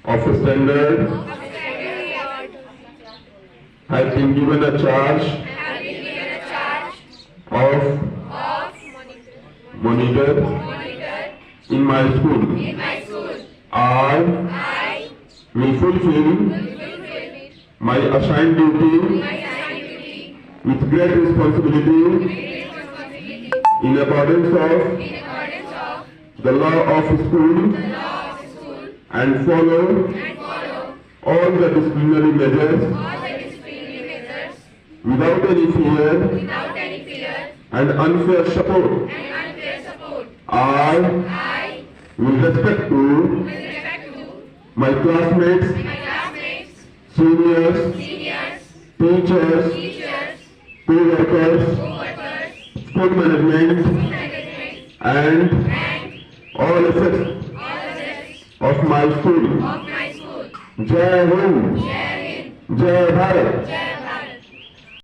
of standard have been given a charge of monitor in my school. I will fulfill my assigned duty with great responsibility in accordance of the law of school and follow all the disciplinary measures without any fear and unfair support. I will respect to my classmates, seniors, teachers, co-workers, school management, and all aspects of my school. Jai Hind, Jai Bharat.